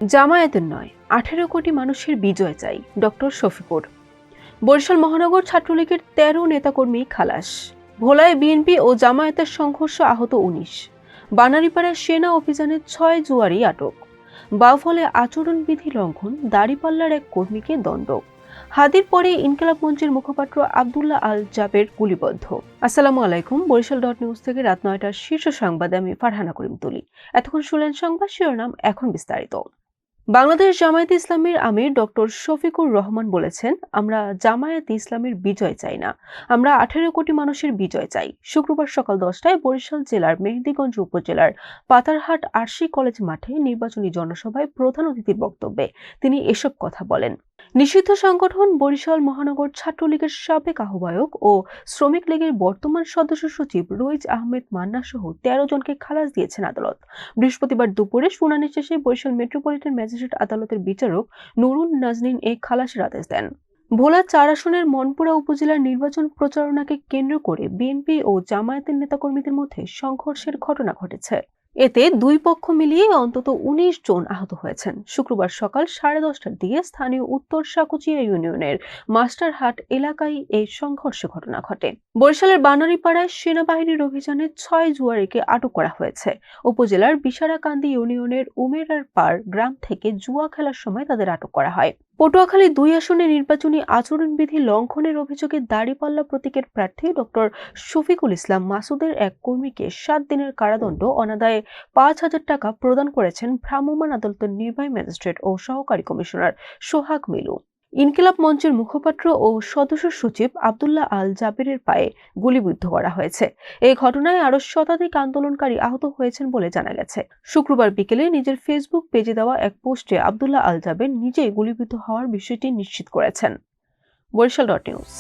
জামায়াতের নয়, 18 কোটি মানুষের বিজয় চাই, ডক্টর শফিকুর। বরিশাল মহানগর ছাত্রলীগের 13 নেতাকর্মী খালাস। ভোলায় বিএনপি ও জামায়াতের সংঘর্ষ, আহত 19। বানারীপাড়ায় সেনা অভিযানে 6 জুয়ারি আটক। বাউফলে আচরণবিধি লঙ্ঘন, দাড়িপাল্লার এক কর্মীকে দণ্ড। হাদির পরে ইনকিলাব মঞ্চের মুখপাত্র আব্দুল্লাহ আল জাবের গুলিবদ্ধ। আসসালামু আলাইকুম। বরিশাল.নিউজ থেকে রাত 9টার শীর্ষ সংবাদে আমি ফারহানা করিম তুলি। এতক্ষণ শুনলেন সংবাদ শিরোনাম, এখন বিস্তারিত। বাংলাদেশ জামায়াতে ইসলামীর আমির ডক্টর শফিকুর রহমান বলেছেন, আমরা জামায়াতে ইসলামীর বিজয় চাই না, আমরা 18 কোটি মানুষের বিজয় চাই। শুক্রবার সকাল 10টায় বরিশাল জেলার মেহেন্দিগঞ্জ উপজেলার পাতারহাট আরশি কলেজ মাঠে নির্বাচনী জনসভায় প্রধান অতিথির বক্তব্যে তিনি এসব কথা বলেন। নিষিদ্ধ সংগঠন বরিশাল মহানগর ছাত্রলীগের সাবেক আহ্বায়ক ও শ্রমিক লীগের বর্তমান সদস্য সচিব রইজ আহমেদ মান্না সহ 13 জনকে খালাস দিয়েছেন আদালত। বৃহস্পতিবার দুপুরে শুনানি শেষে বরিশাল মেট্রোপলিটন ম্যাজিস্ট্রেট আদালতের বিচারক নুরুন নাজনীন এই খালাসের আদেশ দেন। ভোলা 4 আসনের মনপুরা উপজেলার নির্বাচন প্রচারণাকে কেন্দ্র করে বিএনপি ও জামায়াতের নেতাকর্মীদের মধ্যে সংঘর্ষের ঘটনা ঘটেছে। এতে দুই পক্ষ মিলিয়ে অন্তত 19 জন আহত হয়েছেন। শুক্রবার সকাল 10:30টার দিকে স্থানীয় উত্তর সাকুচিয়া ইউনিয়নের মাস্টারহাট এলাকায় এই সংঘর্ষ ঘটনা ঘটে। বরিশালের বানারীপাড়ায় সেনাবাহিনীর অভিযানে 6 জুয়ারিকে আটক করা হয়েছে। উপজেলার বিশারাকান্দি ইউনিয়নের উমেরার পাড় গ্রাম থেকে জুয়া খেলার সময় তাদের আটক করা হয়। পটুয়াখালী 2 আসনে নির্বাচনী আচরণবিধি লঙ্ঘনের অভিযোগে দাড়িপাল্লা প্রতীকের প্রার্থী ডক্টর শফিকুল ইসলাম মাসুদের এক কর্মীকে 7 দিনের কারাদণ্ড, অনাদায়ে 5,000 টাকা প্রদান করেছেন ভ্রাম্যমাণ আদালতের নির্বাহী ম্যাজিস্ট্রেট ও সহকারী কমিশনার সোহাগ মিলু। ইনকিলাব মঞ্চের মুখপাত্র ও সদস্য সচিব আব্দুল্লাহ আল জাবেরের পায়ে গুলিবিদ্ধ করা হয়েছে। এই ঘটনায় আরো শতাধিক আন্দোলনকারী আহত হয়েছেন বলে জানা গেছে। শুক্রবার বিকেলে নিজের ফেসবুক পেজে দেওয়া এক পোস্টে আব্দুল্লাহ আল জাবের নিজেই গুলিবিদ্ধ হওয়ার বিষয়টি নিশ্চিত করেছেন। বরিশাল.নিউজ।